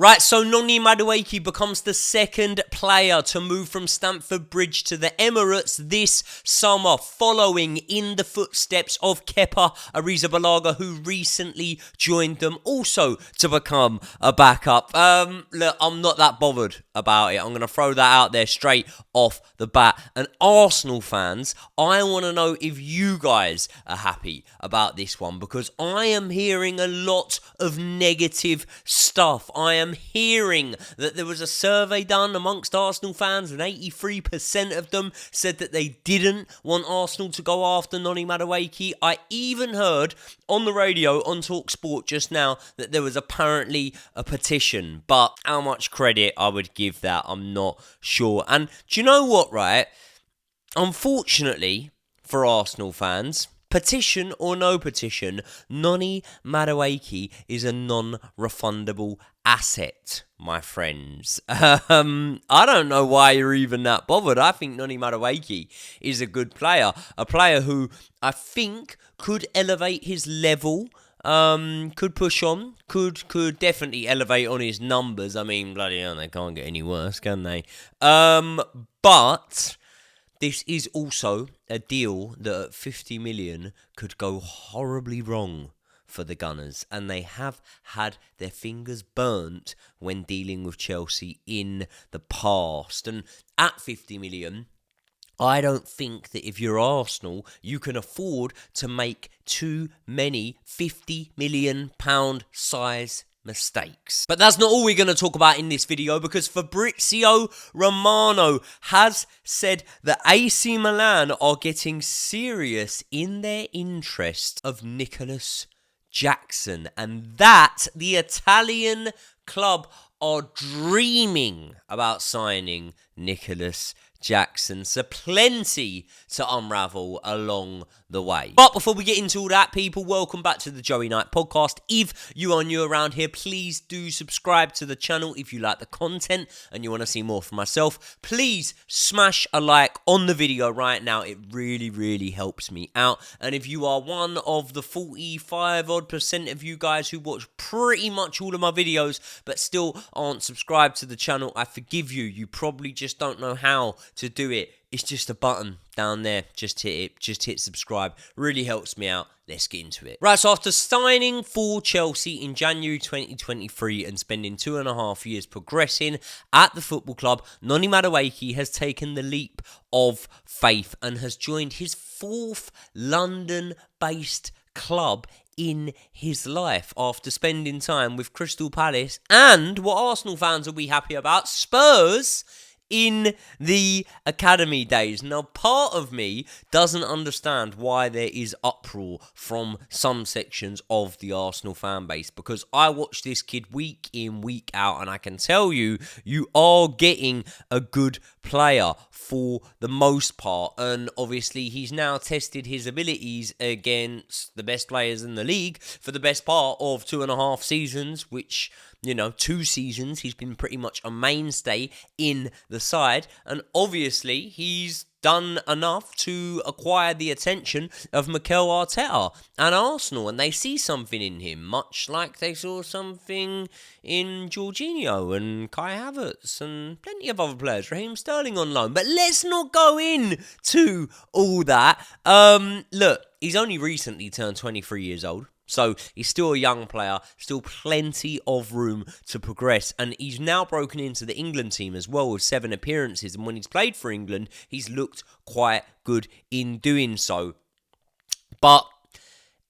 Right, so Noni Madueke becomes the second player to move from Stamford Bridge to the Emirates this summer, following in the footsteps of Kepa Arrizabalaga, who recently joined them also to become a backup. Look, I'm not that bothered about it. I'm going to throw that out there straight off the bat. And Arsenal fans, I want to know if you guys are happy about this one, because I am hearing a lot of negative stuff. I am hearing that there was a survey done amongst Arsenal fans and 83% of them said that they didn't want Arsenal to go after Noni Madueke. I even heard on the radio on TalkSport just now that there was apparently a petition, but how much credit I would give that, I'm not sure. And do you know what, right? Unfortunately for Arsenal fans, petition or no petition, Noni Madueke is a non-refundable asset, my friends. I don't know why you're even that bothered. I think Noni Madueke is a good player. A player who I think could elevate his level, could push on, could definitely elevate on his numbers. I mean, bloody hell, they can't get any worse, can they? But this is also a deal that at 50 million could go horribly wrong for the Gunners, and they have had their fingers burnt when dealing with Chelsea in the past. And at 50 million, I don't think that if you're Arsenal, you can afford to make too many £50 million size mistakes. But that's not all we're going to talk about in this video, because Fabrizio Romano has said that AC Milan are getting serious in their interest of Nicolas Jackson, and that the Italian club are dreaming about signing Nicolas Jackson. So plenty to unravel along the way. But before we get into all that, people, welcome back to the Joey Knight podcast. If you are new around here, please do subscribe to the channel if you like the content and you want to see more from myself. Please smash a like on the video right now. It really, really helps me out. And if you are one of the 45% of you guys who watch pretty much all of my videos but still aren't subscribed to the channel, I forgive you. You probably just don't know how to do it. It's just a button down there. Just hit it. Just hit subscribe. Really helps me out. Let's get into it. Right, so after signing for Chelsea in January 2023 and spending 2.5 years progressing at the football club, Noni Madueke has taken the leap of faith and has joined his fourth London-based club in his life after spending time with Crystal Palace and, what Arsenal fans will be happy about, Spurs in the academy days. Now, part of me doesn't understand why there is uproar from some sections of the Arsenal fan base, because I watch this kid week in, week out, and I can tell you, you are getting a good player for the most part. And obviously, he's now tested his abilities against the best players in the league for the best part of 2.5 seasons, which, you know, 2 seasons, he's been pretty much a mainstay in the side. And obviously, he's done enough to acquire the attention of Mikel Arteta and Arsenal. And they see something in him, much like they saw something in Jorginho and Kai Havertz and plenty of other players, Raheem Sterling on loan. But let's not go into all that. Look, he's only recently turned 23 years old. So he's still a young player, still plenty of room to progress. And he's now broken into the England team as well with 7 appearances. And when he's played for England, he's looked quite good in doing so. But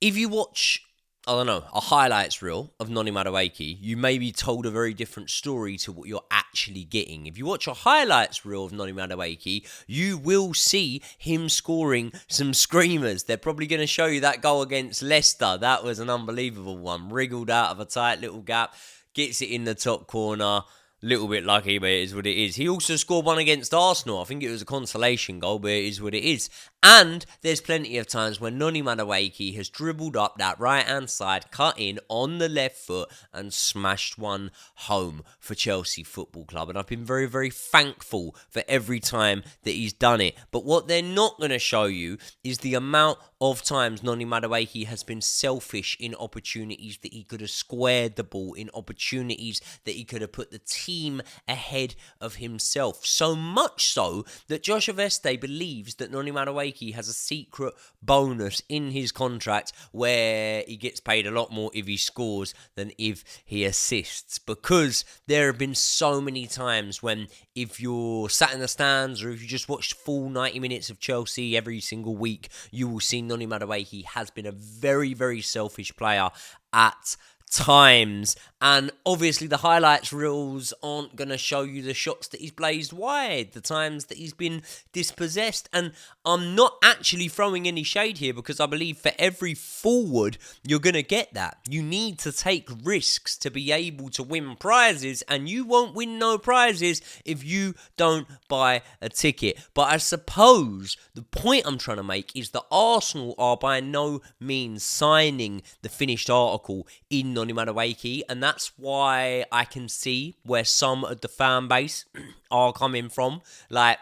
if you watch, I don't know, a highlights reel of Noni Madueke, you may be told a very different story to what you're actually getting. If you watch a highlights reel of Noni Madueke, you will see him scoring some screamers. They're probably going to show you that goal against Leicester. That was an unbelievable one. Wriggled out of a tight little gap, gets it in the top corner. Little bit lucky, but it is what it is. He also scored one against Arsenal. I think it was a consolation goal, but it is what it is. And there's plenty of times when Noni Madueke has dribbled up that right-hand side, cut in on the left foot, and smashed one home for Chelsea Football Club. And I've been very, very thankful for every time that he's done it. But what they're not going to show you is the amount of times Noni Madueke has been selfish in opportunities that he could have squared the ball, in opportunities that he could have put the team ahead of himself. So much so that Josh Oveste believes that Noni Madueke has a secret bonus in his contract where he gets paid a lot more if he scores than if he assists, because there have been so many times when, if you're sat in the stands or if you just watched full 90 minutes of Chelsea every single week, you will see Noni Madueke has been a very, very selfish player at times. And obviously the highlights reels aren't going to show you the shots that he's blazed wide, the times that he's been dispossessed. And I'm not actually throwing any shade here, because I believe for every forward you're going to get that. You need to take risks to be able to win prizes, and you won't win no prizes if you don't buy a ticket. But I suppose the point I'm trying to make is that Arsenal are by no means signing the finished article in Noni Madueke, and that's why I can see where some of the fan base are coming from. Like,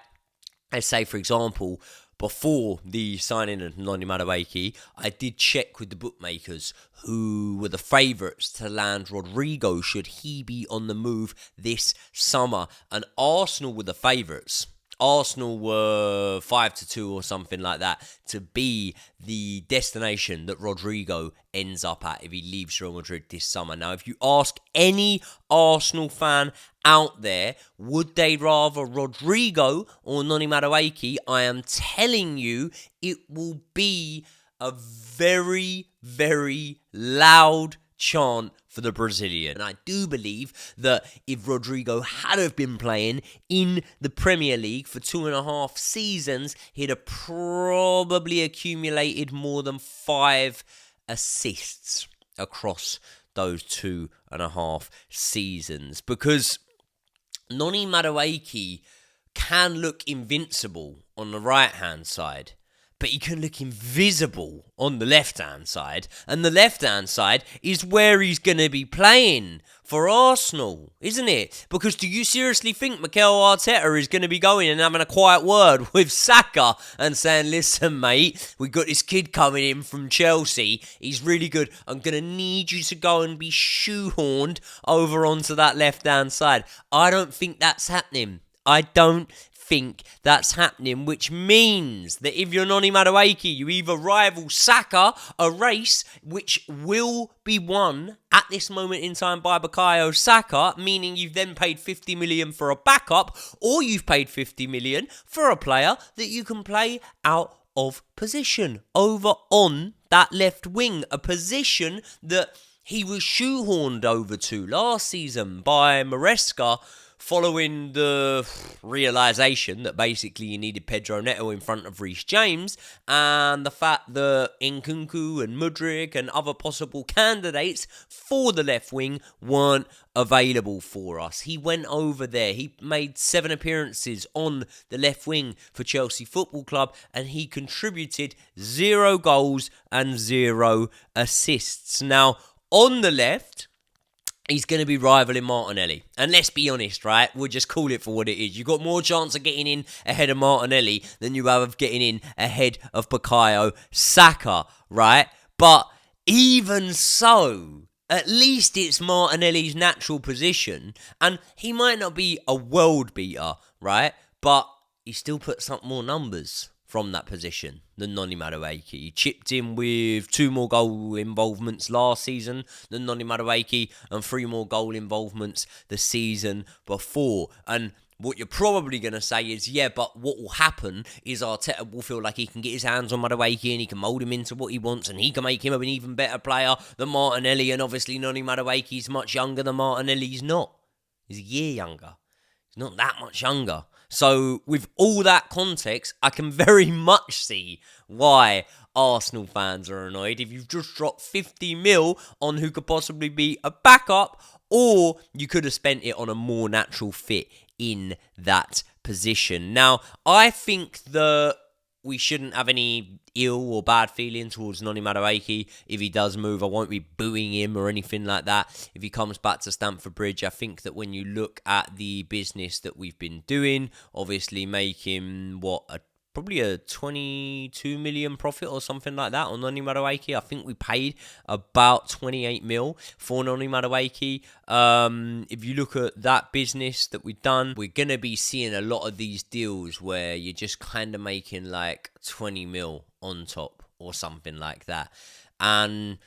let's say, for example, before the signing of Noni Madueke, I did check with the bookmakers who were the favourites to land Rodrigo should he be on the move this summer, and Arsenal were the favourites. Arsenal were 5-2 or something like that to be the destination that Rodrigo ends up at if he leaves Real Madrid this summer. Now, if you ask any Arsenal fan out there, would they rather Rodrigo or Noni Madueke, I am telling you, it will be a very, very loud chant for the Brazilian. And I do believe that if Rodrigo had have been playing in the Premier League for 2.5 seasons, he'd have probably accumulated more than 5 assists across those 2.5 seasons. Because Noni Madueke can look invincible on the right-hand side, but he can look invisible on the left-hand side. And the left-hand side is where he's going to be playing for Arsenal, isn't it? Because do you seriously think Mikel Arteta is going to be going and having a quiet word with Saka and saying, listen, mate, we got this kid coming in from Chelsea. He's really good. I'm going to need you to go and be shoehorned over onto that left-hand side. I don't think that's happening. I don't think that's happening, which means that if you're Noni Madueke, you either rival Saka, a race which will be won at this moment in time by Bukayo Saka, meaning you've then paid 50 million for a backup, or you've paid 50 million for a player that you can play out of position over on that left wing, a position that he was shoehorned over to last season by Maresca, following the realisation that basically you needed Pedro Neto in front of Reece James, and the fact that Nkunku and Mudryk and other possible candidates for the left wing weren't available for us. He went over there, he made 7 appearances on the left wing for Chelsea Football Club, and he contributed 0 goals and 0 assists. Now, on the left, he's going to be rivaling Martinelli. And let's be honest, right? We'll just call it for what it is. You've got more chance of getting in ahead of Martinelli than you have of getting in ahead of Bukayo Saka, right? But even so, at least it's Martinelli's natural position. And he might not be a world beater, right? But he still puts up more numbers from that position than Noni Madueke. He chipped in with 2 more goal involvements last season than Noni Madueke, and 3 more goal involvements the season before. And what you're probably going to say is, yeah, but what will happen is Arteta will feel like he can get his hands on Madueke and he can mould him into what he wants, and he can make him an even better player than Martinelli. And obviously Noni Madueke's much younger than Martinelli. He's not. He's a year younger. He's not that much younger. So with all that context, I can very much see why Arsenal fans are annoyed if you've just dropped 50 mil on who could possibly be a backup, or you could have spent it on a more natural fit in that position. Now, I think that we shouldn't have any ill or bad feeling towards Noni Madueke. If he does move, I won't be booing him or anything like that. If he comes back to Stamford Bridge, I think that when you look at the business that we've been doing, obviously making, probably a 22 million profit or something like that on Noni Madueke. I think we paid about 28 mil for Noni Madueke. If you look at that business that we've done, we're going to be seeing a lot of these deals where you're just kind of making like 20 mil on top or something like that. And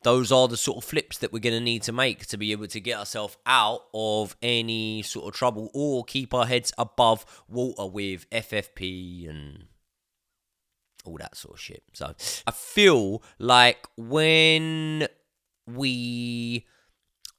those are the sort of flips that we're going to need to make to be able to get ourselves out of any sort of trouble or keep our heads above water with FFP and all that sort of shit. So I feel like when we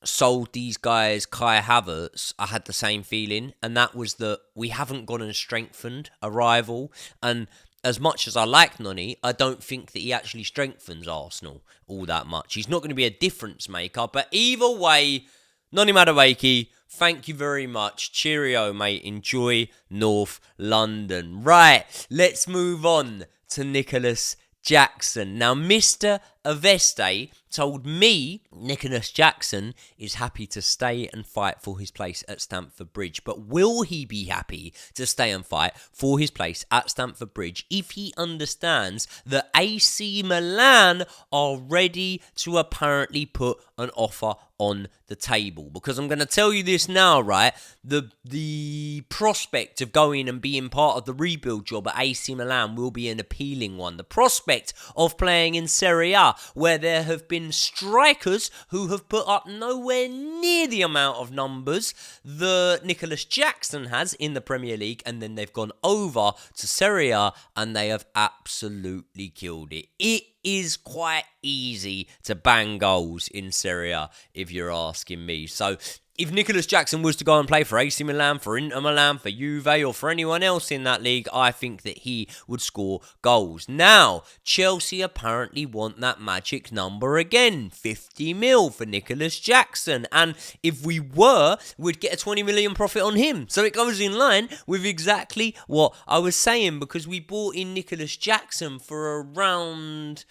sold these guys Kai Havertz, I had the same feeling, and that was that we haven't gone and strengthened a rival. And as much as I like Noni, I don't think that he actually strengthens Arsenal all that much. He's not going to be a difference maker, but either way, Noni Madueke, thank you very much. Cheerio, mate. Enjoy North London. Right, let's move on to Nicolas Jackson. Now, Mr. Aveste told me Nicolas Jackson is happy to stay and fight for his place at Stamford Bridge. But will he be happy to stay and fight for his place at Stamford Bridge if he understands that AC Milan are ready to apparently put an offer on the table? Because I'm going to tell you this now, right? The prospect of going and being part of the rebuild job at AC Milan will be an appealing one. The prospect of playing in Serie A, where there have been strikers who have put up nowhere near the amount of numbers that Nicolas Jackson has in the Premier League, and then they've gone over to Serie A and they have absolutely killed it. It is quite easy to bang goals in Serie A, if you're asking me. So if Nicolas Jackson was to go and play for AC Milan, for Inter Milan, for Juve, or for anyone else in that league, I think that he would score goals. Now, Chelsea apparently want that magic number again, 50 mil for Nicolas Jackson. And if we were, we'd get a 20 million profit on him. So it goes in line with exactly what I was saying, because we bought in Nicolas Jackson for around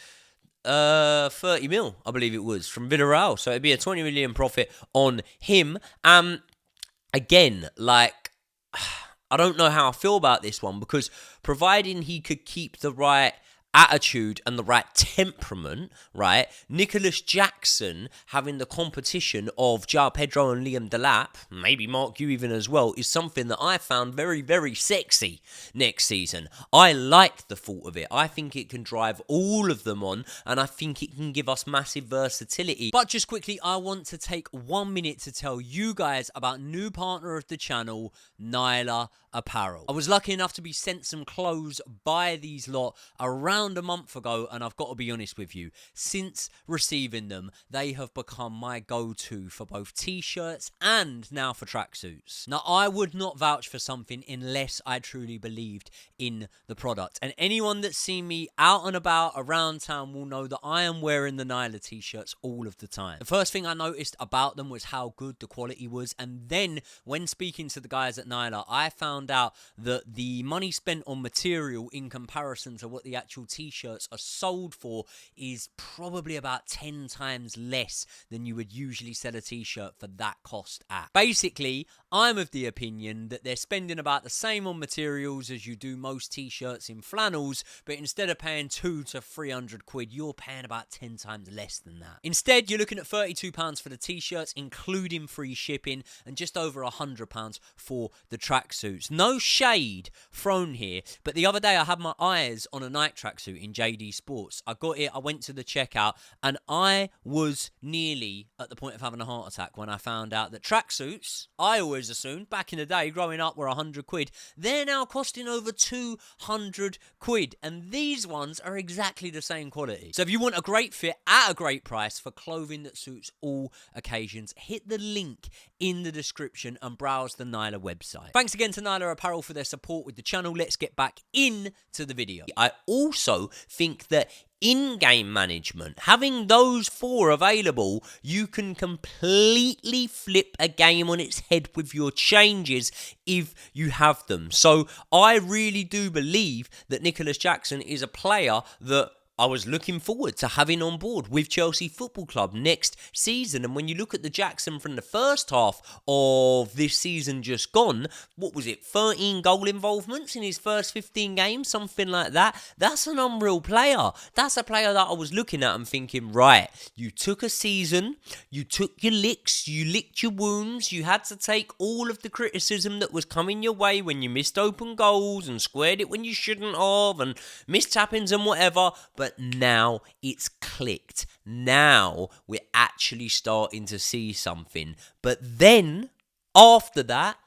30 mil, I believe it was, from Villarreal. So it'd be a 20 million profit on him. Again, like, I don't know how I feel about this one, because providing he could keep the right attitude and the right temperament, right? Nicolas Jackson having the competition of João Pedro and Liam Delap, maybe Mark Yu even as well, is something that I found very, very sexy next season. I like the thought of it. I think it can drive all of them on, and I think it can give us massive versatility. But just quickly, I want to take 1 minute to tell you guys about new partner of the channel, Nyla Apparel. I was lucky enough to be sent some clothes by these lot around a month ago, and I've got to be honest with you, since receiving them, they have become my go-to for both t-shirts and now for tracksuits. Now, I would not vouch for something unless I truly believed in the product, and anyone that's seen me out and about around town will know that I am wearing the Nyla t-shirts all of the time. The first thing I noticed about them was how good the quality was, and then when speaking to the guys at Nyla, I found out that the money spent on material in comparison to what the actual t-shirts are sold for is probably about 10 times less than you would usually sell a t-shirt for that cost at. Basically, I'm of the opinion that they're spending about the same on materials as you do most t-shirts in flannels, but instead of paying 200 to 300 quid, you're paying about 10 times less than that. Instead, you're looking at £32 for the t-shirts, including free shipping, and just over £100 for the tracksuits. No shade thrown here, but the other day I had my eyes on a Nike tracksuit in JD Sports. I got it, I went to the checkout, and I was nearly at the point of having a heart attack when I found out that tracksuits, I always assumed back in the day growing up, were 100 quid. They're now costing over 200 quid, and these ones are exactly the same quality. So if you want a great fit at a great price for clothing that suits all occasions, hit the link in the description and browse the Nyla website. Thanks again to Nyla Apparel for their support with the channel. Let's get back into the video. I also think that in-game management, having those 4 available, you can completely flip a game on its head with your changes if you have them. So I really do believe that Nicolas Jackson is a player that I was looking forward to having on board with Chelsea Football Club next season. And when you look at the Jackson from the first half of this season just gone, what was it, 13 goal involvements in his first 15 games, something like that? That's an unreal player. That's a player that I was looking at and thinking, right, you took a season, you took your licks, you licked your wounds, you had to take all of the criticism that was coming your way when you missed open goals and squared it when you shouldn't have and missed tap-ins and whatever, but now it's clicked. Now we're actually starting to see something. But then, after that,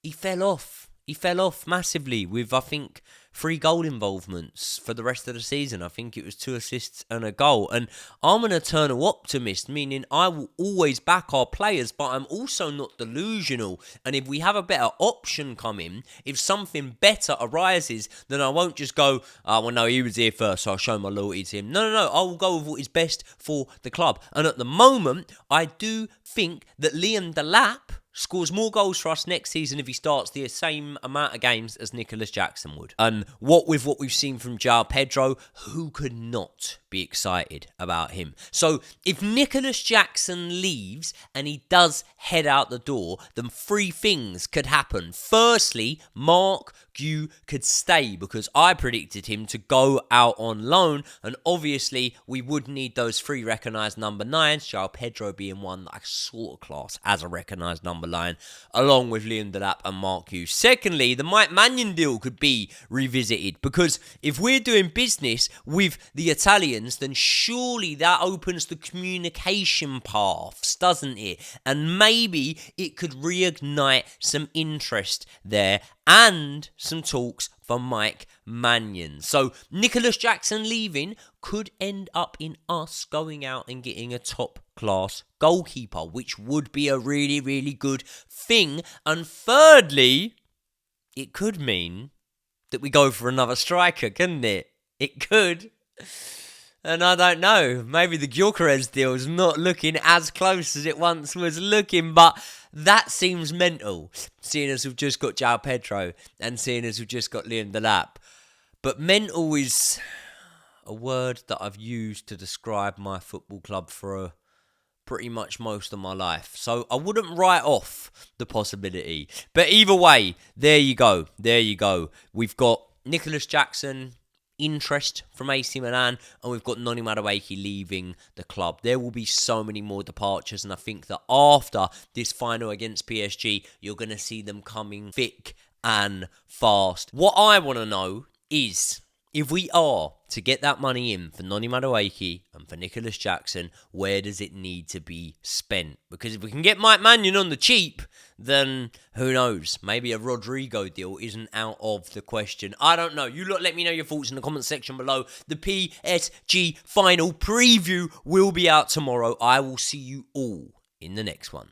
he fell off. He fell off massively with, I think, 3 goal involvements for the rest of the season. I think it was 2 assists and a goal. And I'm an eternal optimist, meaning I will always back our players, but I'm also not delusional. And if we have a better option come in, if something better arises, then I won't just go, oh, well, no, he was here first, so I'll show my loyalty to him. No, I will go with what is best for the club. And at the moment, I do think that Liam Delap scores more goals for us next season if he starts the same amount of games as Nicolas Jackson would. And what we've seen from João Pedro, who could not be excited about him? So if Nicolas Jackson leaves and he does head out the door, then 3 things could happen. Firstly, Mark Gu could stay because I predicted him to go out on loan, and obviously we would need those 3 recognised number 9s, João Pedro being one that I sort of class as a recognised number 9, along with Liam Delap and Mark Gu. Secondly, the Mike Maignan deal could be revisited because if we're doing business with the Italians, then surely that opens the communication paths, doesn't it? And maybe it could reignite some interest there and some talks for Mike Maignan. So Nicolas Jackson leaving could end up in us going out and getting a top-class goalkeeper, which would be a really, really good thing. And thirdly, it could mean that we go for another striker, couldn't it? It could. And I don't know, maybe the Gyökeres deal is not looking as close as it once was looking, but that seems mental, seeing as we've just got João Pedro and seeing as we've just got Liam Delap. But mental is a word that I've used to describe my football club for pretty much most of my life. So I wouldn't write off the possibility. But either way, there you go. We've got Nicolas Jackson, interest from AC Milan, and we've got Noni Madueke leaving the club. There will be so many more departures, and I think that after this final against PSG, you're going to see them coming thick and fast. What I want to know is, if we are to get that money in for Noni Madueke and for Nicolas Jackson, where does it need to be spent? Because if we can get Mike Maignan on the cheap, then who knows? Maybe a Rodrigo deal isn't out of the question. I don't know. You lot let me know your thoughts in the comment section below. The PSG final preview will be out tomorrow. I will see you all in the next one.